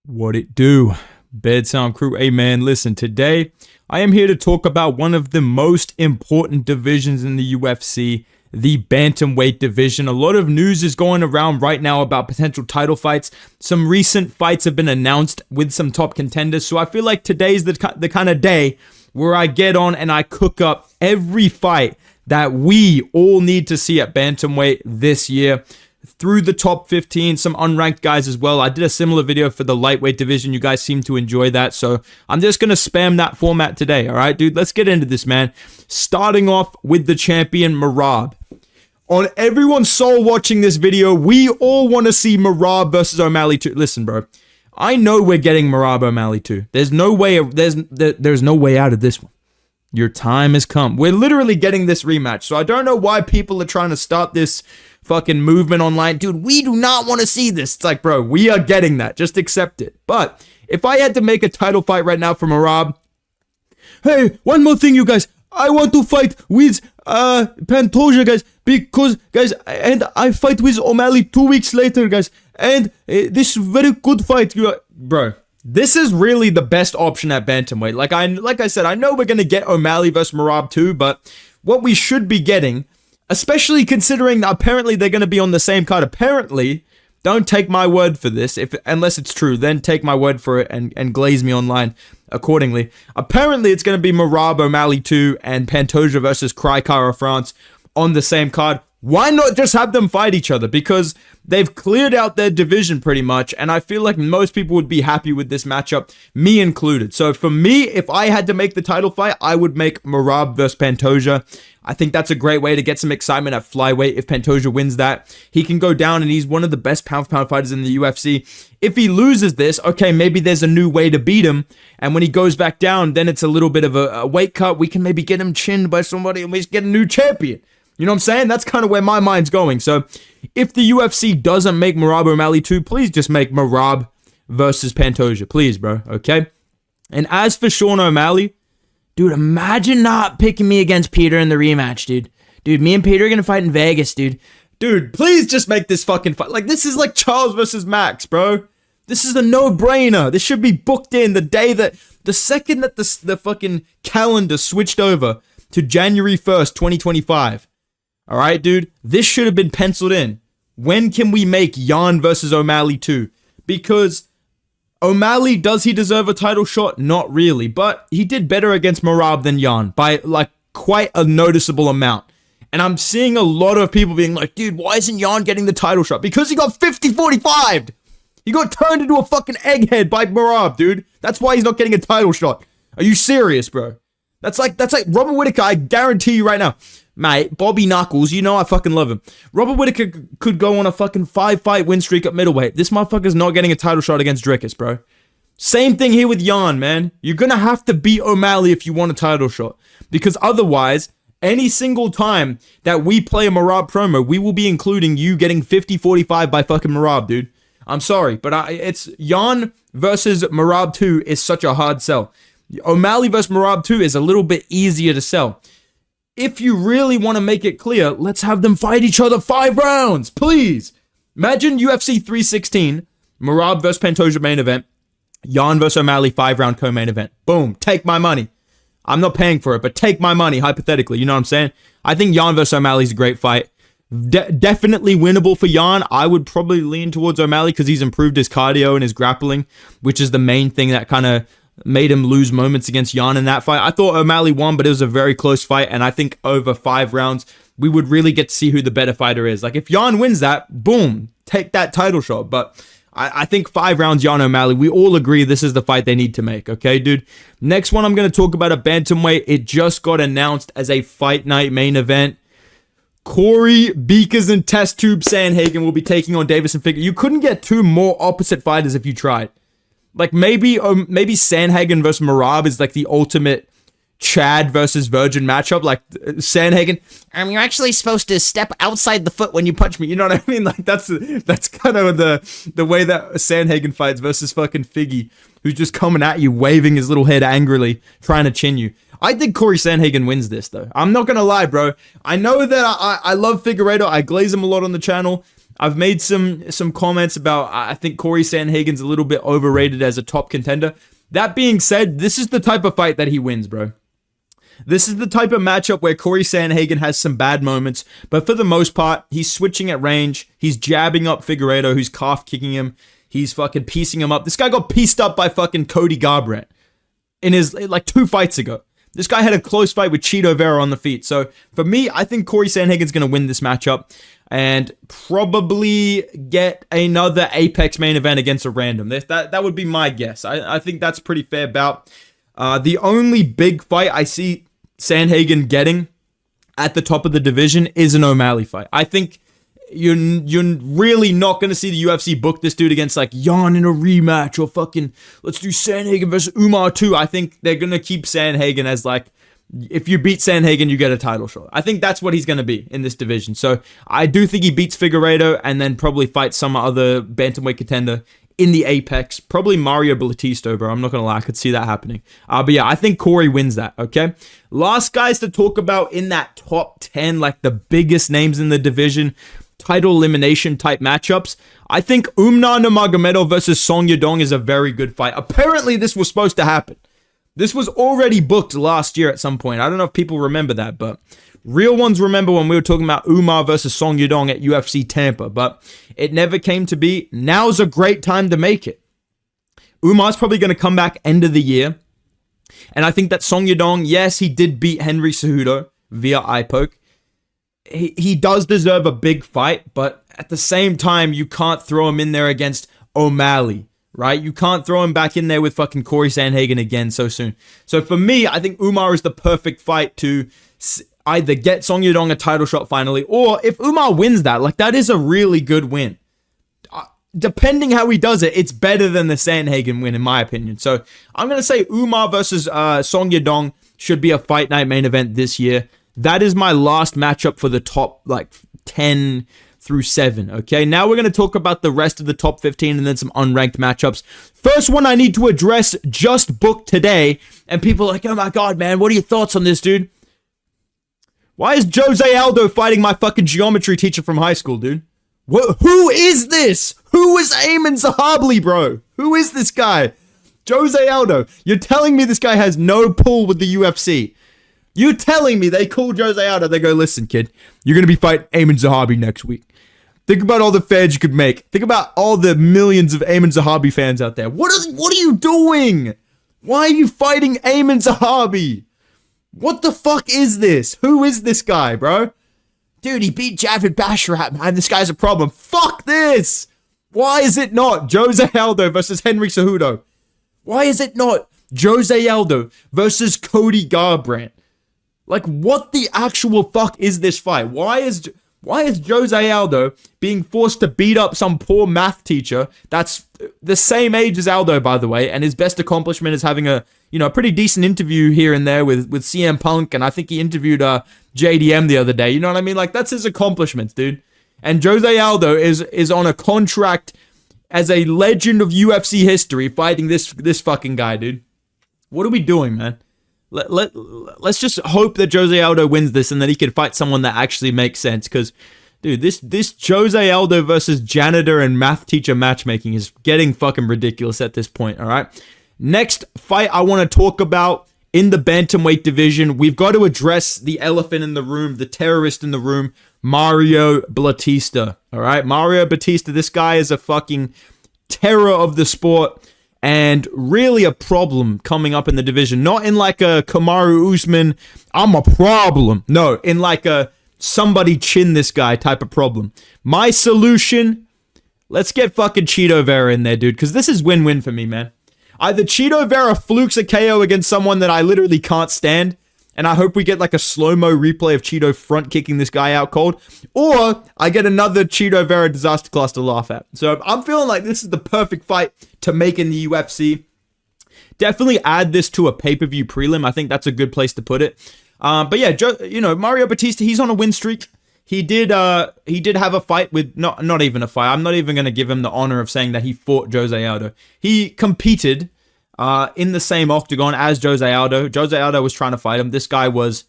What it do? Bed Sound Crew. Hey man, listen, today I am here to talk about one of the most important divisions in the UFC, the Bantamweight division. A lot of news is going around right now about potential title fights. Some recent fights have been announced with some top contenders, so I feel like today's the kind of day where I get on and I cook up every fight that we all need to see at Bantamweight this year. Through the top 15, some unranked guys as well. I did a similar video for the lightweight division. You guys seem to enjoy that, so I'm just going to spam that format today, all right, dude? Let's get into this, man. Starting off with the champion, Merab. On everyone's soul watching this video, we all want to see Merab versus O'Malley 2. Listen, bro, I know we're getting Merab O'Malley 2. There's no way out of this one. Your time has come. We're literally getting this rematch, so I don't know why people are trying to start this fucking movement online. Dude, we do not want to see this. It's like, bro, we are getting that. Just accept it. But if I had to make a title fight right now for Merab, hey, one more thing, you guys. I want to fight with Pantoja, guys, because, guys, and I fight with O'Malley 2 weeks later, guys, and this very good fight. Bro, this is really the best option at Bantamweight. Like I said, I know we're going to get O'Malley versus Merab too, but what we should be getting, especially considering that apparently they're going to be on the same card. Apparently, don't take my word for this, unless it's true. Then take my word for it and glaze me online accordingly. Apparently, it's going to be Merab O'Malley 2 and Pantoja versus Kara France on the same card. Why not just have them fight each other? Because they've cleared out their division pretty much, and I feel like most people would be happy with this matchup, me included. So for me, if I had to make the title fight, I would make Merab versus Pantoja. I think that's a great way to get some excitement at flyweight. If Pantoja wins that, he can go down and he's one of the best pound-for-pound fighters in the UFC. If he loses this, okay, maybe there's a new way to beat him, and when he goes back down, then it's a little bit of a weight cut. We can maybe get him chinned by somebody and we get a new champion. You know what I'm saying? That's kind of where my mind's going. So if the UFC doesn't make Merab O'Malley 2, please just make Merab versus Pantoja. Please, bro. Okay? And as for Sean O'Malley, dude, imagine not picking me against Peter in the rematch, dude. Dude, me and Peter are going to fight in Vegas, dude. Dude, please just make this fucking fight. Like, this is like Charles versus Max, bro. This is a no-brainer. This should be booked in the second that the fucking calendar switched over to January 1st, 2025. All right, dude, this should have been penciled in. When can we make Jan versus O'Malley 2? Because O'Malley, does he deserve a title shot? Not really, but he did better against Merab than Jan by like quite a noticeable amount. And I'm seeing a lot of people being like, dude, why isn't Jan getting the title shot? Because he got 50-45. He got turned into a fucking egghead by Merab, dude. That's why he's not getting a title shot. Are you serious, bro? That's like Robert Whittaker, I guarantee you right now. Mate, Bobby Knuckles, you know I fucking love him. Robert Whittaker could go on a fucking 5-fight win streak at middleweight. This motherfucker's not getting a title shot against Dricus, bro. Same thing here with Jan, man. You're gonna have to beat O'Malley if you want a title shot. Because otherwise, any single time that we play a Merab promo, we will be including you getting 50-45 by fucking Merab, dude. I'm sorry, but it's Jan versus Merab 2 is such a hard sell. O'Malley versus Merab 2 is a little bit easier to sell. If you really want to make it clear, let's have them fight each other 5 rounds, please. Imagine UFC 316, Merab versus Pantoja main event, Jan versus O'Malley 5-round co-main event. Boom, take my money. I'm not paying for it, but take my money, hypothetically, you know what I'm saying? I think Jan versus O'Malley is a great fight. Definitely winnable for Jan. I would probably lean towards O'Malley because he's improved his cardio and his grappling, which is the main thing that kind of made him lose moments against Jan in that fight. I thought O'Malley won, but it was a very close fight, and I think over 5 rounds, we would really get to see who the better fighter is. Like, if Jan wins that, boom, take that title shot. But I think 5 rounds, Jan O'Malley, we all agree this is the fight they need to make, okay, dude? Next one I'm going to talk about a bantamweight. It just got announced as a fight night main event. Corey Beakers and Test Tube Sandhagen will be taking on Davison Figure. You couldn't get 2 more opposite fighters if you tried. Like, maybe Sandhagen versus Merab is like the ultimate Chad versus Virgin matchup. Like, Sandhagen, you're actually supposed to step outside the foot when you punch me. You know what I mean? Like, that's kind of the way that Sandhagen fights versus fucking Figgy, who's just coming at you, waving his little head angrily, trying to chin you. I think Corey Sandhagen wins this, though. I'm not going to lie, bro. I know that I love Figueiredo. I glaze him a lot on the channel. I've made some comments about I think Corey Sandhagen's a little bit overrated as a top contender. That being said, this is the type of fight that he wins, bro. This is the type of matchup where Corey Sandhagen has some bad moments, but for the most part, he's switching at range. He's jabbing up Figueiredo, who's calf kicking him. He's fucking piecing him up. This guy got pieced up by fucking Cody Garbrandt in his, like, 2 fights ago. This guy had a close fight with Chito Vera on the feet. So, for me, I think Corey Sandhagen's going to win this matchup and probably get another Apex main event against a random. That would be my guess. I think that's a pretty fair bout. The only big fight I see Sandhagen getting at the top of the division is an O'Malley fight. I think you're really not going to see the UFC book this dude against like Jan in a rematch or fucking let's do Sandhagen versus Umar too. I think they're going to keep Sandhagen as like, if you beat Sandhagen, you get a title shot. I think that's what he's going to be in this division. So I do think he beats Figueiredo and then probably fights some other bantamweight contender in the Apex. Probably Mario Batista, bro. I'm not going to lie. I could see that happening. But yeah, I think Corey wins that, okay? Last guys to talk about in that top 10, like the biggest names in the division, title elimination type matchups. I think Umar Nurmagomedov versus Song Yadong is a very good fight. Apparently, this was supposed to happen. This was already booked last year at some point. I don't know if people remember that, but real ones remember when we were talking about Umar versus Song Yadong at UFC Tampa, but it never came to be. Now's a great time to make it. Umar's probably going to come back end of the year, and I think that Song Yadong, yes, he did beat Henry Cejudo via eye poke. He does deserve a big fight, but at the same time, you can't throw him in there against O'Malley, right? You can't throw him back in there with fucking Corey Sandhagen again so soon. So for me, I think Umar is the perfect fight to either get Song Yadong a title shot finally, or if Umar wins that, like that is a really good win. Depending how he does it, it's better than the Sandhagen win in my opinion. So I'm going to say Umar versus Song Yadong should be a fight night main event this year. That is my last matchup for the top like 10 through 7, okay? Now we're going to talk about the rest of the top 15 and then some unranked matchups. First one I need to address, just booked today, and people are like, oh my god, man, what are your thoughts on this, dude? Why is Jose Aldo fighting my fucking geometry teacher from high school, dude? Who is this? Who is Ayman Zahabli, bro? Who is this guy? Jose Aldo. You're telling me this guy has no pull with the UFC. You're telling me they call Jose Aldo, they go, listen, kid, you're going to be fighting Ayman Zahabi next week. Think about all the fans you could make. Think about all the millions of Ayman Zahabi fans out there. What are you doing? Why are you fighting Ayman Zahabi? What the fuck is this? Who is this guy, bro? Dude, he beat Javid Basharat, man. This guy's a problem. Fuck this! Why is it not Jose Aldo versus Henry Cejudo? Why is it not Jose Aldo versus Cody Garbrandt? Like, what the actual fuck is this fight? Why is Jose Aldo being forced to beat up some poor math teacher that's the same age as Aldo, by the way, and his best accomplishment is having a pretty decent interview here and there with CM Punk, and I think he interviewed JDM the other day. You know what I mean? Like, that's his accomplishments, dude. And Jose Aldo is on a contract as a legend of UFC history fighting this fucking guy, dude. What are we doing, man? Let's just hope that Jose Aldo wins this and that he can fight someone that actually makes sense. Because, dude, this Jose Aldo versus janitor and math teacher matchmaking is getting fucking ridiculous at this point, all right? Next fight I want to talk about in the bantamweight division, we've got to address the elephant in the room, the terrorist in the room, Mario Batista, all right? Mario Batista, this guy is a fucking terror of the sport. And really a problem coming up in the division. Not in like a Kamaru Usman, I'm a problem. No, in like a somebody chin this guy type of problem. My solution, let's get fucking Chito Vera in there, dude. Because this is win-win for me, man. Either Chito Vera flukes a KO against someone that I literally can't stand, and I hope we get like a slow-mo replay of Chito front kicking this guy out cold, or I get another Chito Vera disaster class to laugh at. So I'm feeling like this is the perfect fight to make in the UFC. Definitely add this to a pay-per-view prelim. I think that's a good place to put it. But yeah, Mario Batista, he's on a win streak. He did have a fight with, not even a fight. I'm not even going to give him the honor of saying that he fought Jose Aldo. He competed in the same octagon as Jose Aldo. Jose Aldo was trying to fight him. This guy was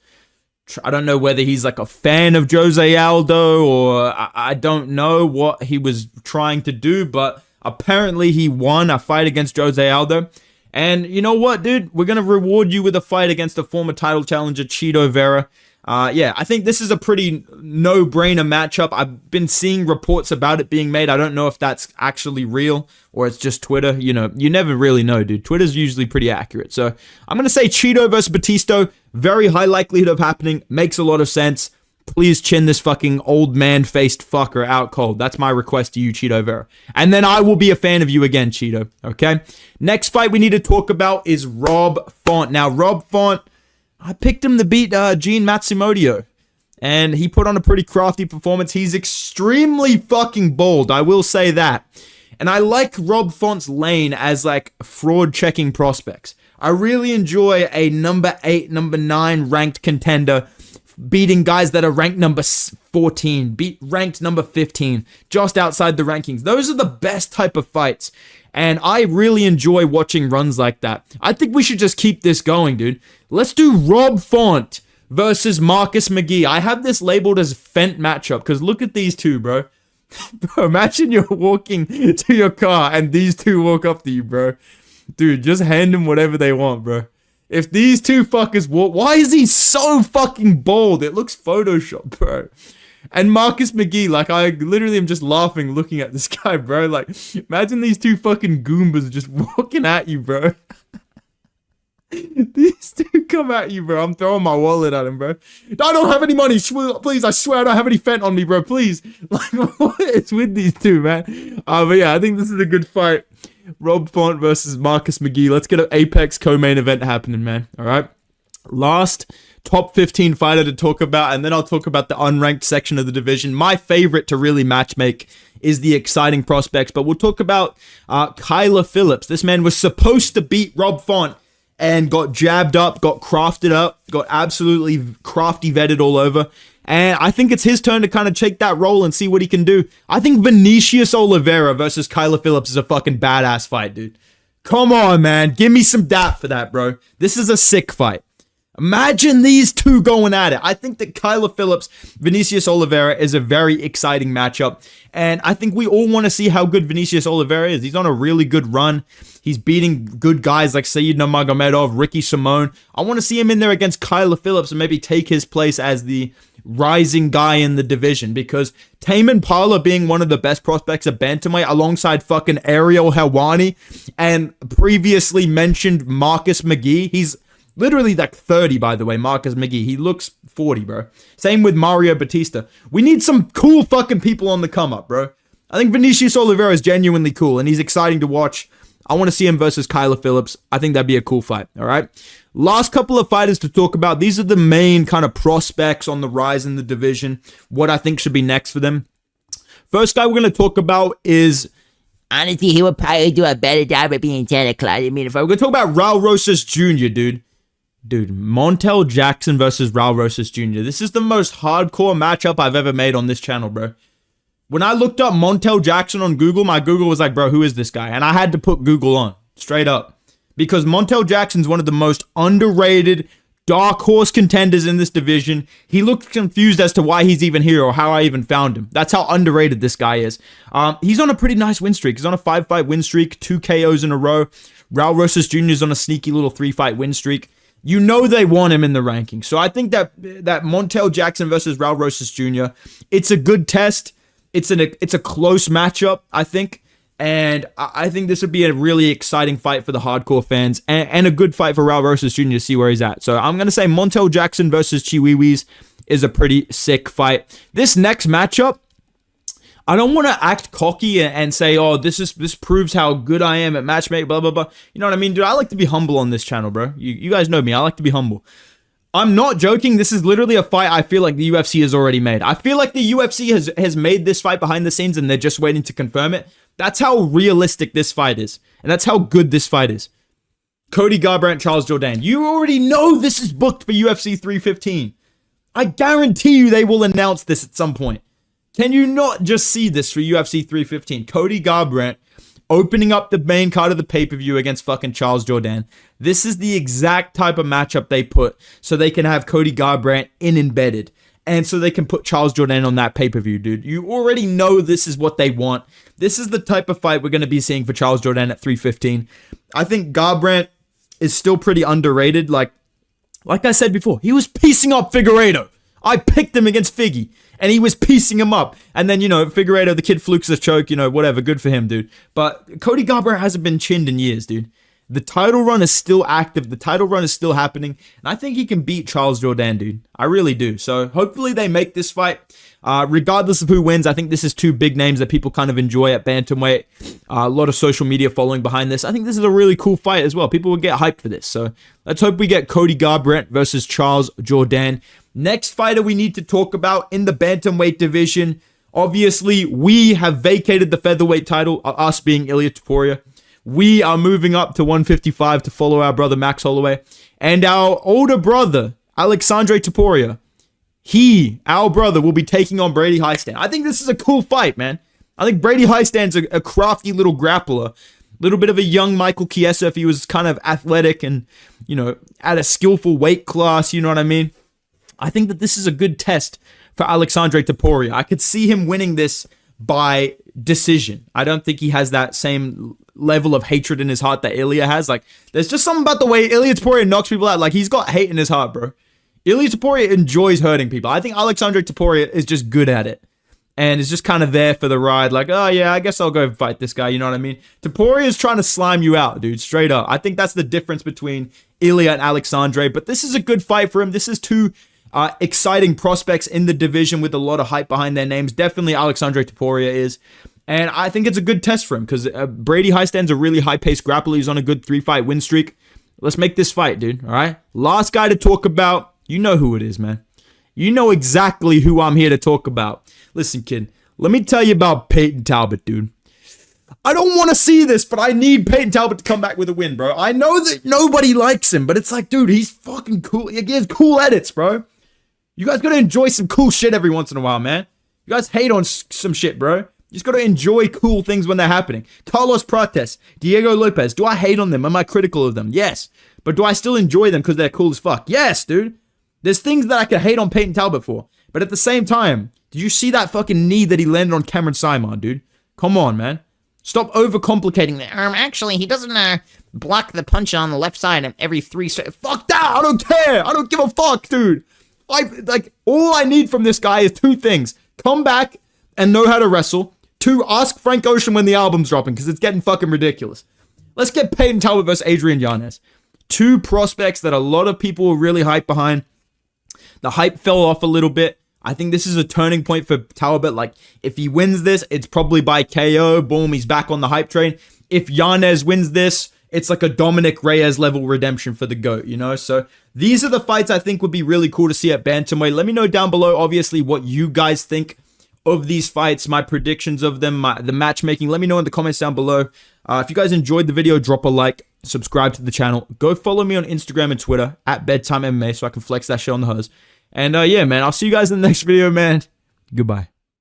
I don't know whether he's like a fan of Jose Aldo, or I don't know what he was trying to do, but apparently he won a fight against Jose Aldo. And you know what, dude? We're going to reward you with a fight against the former title challenger, Chito Vera. Yeah, I think this is a pretty no-brainer matchup. I've been seeing reports about it being made. I don't know if that's actually real or it's just Twitter. You know, you never really know, dude. Twitter's usually pretty accurate. So I'm going to say Chito versus Batista. Very high likelihood of happening. Makes a lot of sense. Please chin this fucking old man-faced fucker out cold. That's my request to you, Chito Vera. And then I will be a fan of you again, Chito. Okay? Next fight we need to talk about is Rob Font. Now, Rob Font, I picked him to beat Gene Matsumoto, and he put on a pretty crafty performance. He's extremely fucking bold, I will say that. And I like Rob Font's lane as like fraud checking prospects. I really enjoy a number 8, number 9 ranked contender beating guys that are ranked number 14, ranked number 15, just outside the rankings. Those are the best type of fights. And I really enjoy watching runs like that. I think we should just keep this going, dude. Let's do Rob Font versus Marcus McGee. I have this labeled as Fent matchup because look at these two, bro. Bro, imagine you're walking to your car and these two walk up to you, bro. Dude, just hand them whatever they want, bro. If these two fuckers walk... Why is he so fucking bold? It looks Photoshopped, bro. And Marcus McGee, like, I literally am just laughing looking at this guy, bro. Like, imagine these two fucking Goombas just walking at you, bro. These two come at you, bro. I'm throwing my wallet at him, bro. I don't have any money. Please, I swear I don't have any Fent on me, bro. Please. Like, what is with these two, man? But yeah, I think this is a good fight. Rob Font versus Marcus McGee. Let's get an Apex co-main event happening, man. All right. Last top 15 fighter to talk about, and then I'll talk about the unranked section of the division. My favorite to really matchmake is the exciting prospects, but we'll talk about Kyler Phillips. This man was supposed to beat Rob Font and got jabbed up, got crafted up, got absolutely crafty vetted all over. And I think it's his turn to kind of take that role and see what he can do. I think Vinicius Oliveira versus Kyler Phillips is a fucking badass fight, dude. Come on, man. Give me some dap for that, bro. This is a sick fight. Imagine these two going at it. I think that Kyler Phillips, Vinicius Oliveira is a very exciting matchup. And I think we all want to see how good Vinicius Oliveira is. He's on a really good run. He's beating good guys like Saeed Nurmagomedov, Ricky Simone. I want to see him in there against Kyler Phillips and maybe take his place as the rising guy in the division, because Tame Parler being one of the best prospects of Bantamweight alongside fucking Ariel Helwani and previously mentioned Marcus McGee. He's literally like 30, by the way, Marcus McGee. He looks 40, bro. Same with Mario Batista. We need some cool fucking people on the come up, bro. I think Vinicius Oliveira is genuinely cool and he's exciting to watch. I want to see him versus Kyler Phillips. I think that'd be a cool fight, all right? Last couple of fighters to talk about. These are the main kind of prospects on the rise in the division, what I think should be next for them. First guy we're going to talk about is... Honestly, he would probably do a better job at being Santa Claus. I mean, if we're going to talk about Raul Rosas Jr., dude. Dude, Montel Jackson versus Raul Rosas Jr. This is the most hardcore matchup I've ever made on this channel, bro. When I looked up Montel Jackson on Google, my Google was like, bro, who is this guy? And I had to put Google on, straight up. Because Montel Jackson's one of the most underrated dark horse contenders in this division. He looked confused as to why he's even here or how I even found him. That's how underrated this guy is. He's on a pretty nice win streak. He's on a 5-fight win streak, 2 KOs in a row. Raul Rosas Jr. is on a sneaky little 3-fight win streak. You know they want him in the rankings. So I think that Montel Jackson versus Raul Rosas Jr., it's a good test. It's a close matchup, I think. And I think this would be a really exciting fight for the hardcore fans and a good fight for Raul Rosas Jr. to see where he's at. So I'm going to say Montel Jackson versus Chiwiwis is a pretty sick fight. This next matchup, I don't want to act cocky and say, oh, this proves how good I am at matchmaking, blah, blah, blah. You know what I mean, dude? I like to be humble on this channel, bro. You guys know me. I like to be humble. I'm not joking. This is literally a fight I feel like the UFC has already made. I feel like the UFC has made this fight behind the scenes and they're just waiting to confirm it. That's how realistic this fight is. And that's how good this fight is. Cody Garbrandt, Charles Jourdain. You already know this is booked for UFC 315. I guarantee you they will announce this at some point. Can you not just see this for UFC 315? Cody Garbrandt opening up the main card of the pay-per-view against fucking Charles Jourdain. This is the exact type of matchup they put so they can have Cody Garbrandt embedded. And so they can put Charles Jourdain on that pay-per-view, dude. You already know this is what they want. This is the type of fight we're going to be seeing for Charles Jourdain at 315. I think Garbrandt is still pretty underrated. Like I said before, he was piecing up Figueiredo. I picked him against Figgy, and he was piecing him up. And then, Figueiredo, the kid flukes a choke, whatever. Good for him, dude. But Cody Garbrandt hasn't been chinned in years, dude. The title run is still active. The title run is still happening. And I think he can beat Charles Jourdain, dude. I really do. So hopefully they make this fight. Regardless of who wins, I think this is two big names that people kind of enjoy at Bantamweight. A lot of social media following behind this. I think this is a really cool fight as well. People will get hyped for this. So let's hope we get Cody Garbrandt versus Charles Jourdain. Next fighter we need to talk about in the Bantamweight division. Obviously, we have vacated the featherweight title, us being Ilia Topuria. We are moving up to 155 to follow our brother Max Holloway. And our older brother, Alexandre Topuria, our brother, will be taking on Brady Heistand. I think this is a cool fight, man. I think Brady Heistand's a crafty little grappler. Little bit of a young Michael Chiesa if he was kind of athletic and, at a skillful weight class, you know what I mean? I think that this is a good test for Alexandre Topuria. I could see him winning this by decision. I don't think he has that same level of hatred in his heart that Ilia has. Like, there's just something about the way Ilia Topuria knocks people out. Like, he's got hate in his heart, bro. Ilia Topuria enjoys hurting people. I think Alexandre Topuria is just good at it. And is just kind of there for the ride. Like, oh yeah, I guess I'll go fight this guy. You know what I mean? Topuria is trying to slime you out, dude. Straight up. I think that's the difference between Ilia and Alexandre. But this is a good fight for him. This is two exciting prospects in the division with a lot of hype behind their names. Definitely Alexandre Topuria is. And I think it's a good test for him because Brady Heistand's a really high-paced grappler. He's on a good 3-fight win streak. Let's make this fight, dude. All right? Last guy to talk about. You know who it is, man. You know exactly who I'm here to talk about. Listen, kid. Let me tell you about Peyton Talbot, dude. I don't want to see this, but I need Peyton Talbot to come back with a win, bro. I know that nobody likes him, but it's like, dude, he's fucking cool. He gives cool edits, bro. You guys gotta enjoy some cool shit every once in a while, man. You guys hate on some shit, bro. You just gotta enjoy cool things when they're happening. Carlos Prates, Diego Lopez. Do I hate on them? Am I critical of them? Yes. But do I still enjoy them because they're cool as fuck? Yes, dude. There's things that I could hate on Peyton Talbot for. But at the same time, did you see that fucking knee that he landed on Cameron Simon, dude? Come on, man. Stop overcomplicating that. Actually, he doesn't block the punch on the left side every 3 seconds. Fuck that! I don't care! I don't give a fuck, dude! All I need from this guy is two things. Come back and know how to wrestle. 2, ask Frank Ocean when the album's dropping, because it's getting fucking ridiculous. Let's get Peyton Talbot versus Adrian Yanez. 2 prospects that a lot of people were really hyped behind. The hype fell off a little bit. I think this is a turning point for Talbot. Like, if he wins this, it's probably by KO. Boom, he's back on the hype train. If Yanez wins this, it's like a Dominic Reyes level redemption for the GOAT, you know? So these are the fights I think would be really cool to see at Bantamweight. Let me know down below, obviously, what you guys think of these fights, my predictions of them, the matchmaking. Let me know in the comments down below. If you guys enjoyed the video, drop a like, subscribe to the channel. Go follow me on Instagram and Twitter at Bedtime MMA so I can flex that shit on the huzz. And yeah, man, I'll see you guys in the next video, man. Goodbye.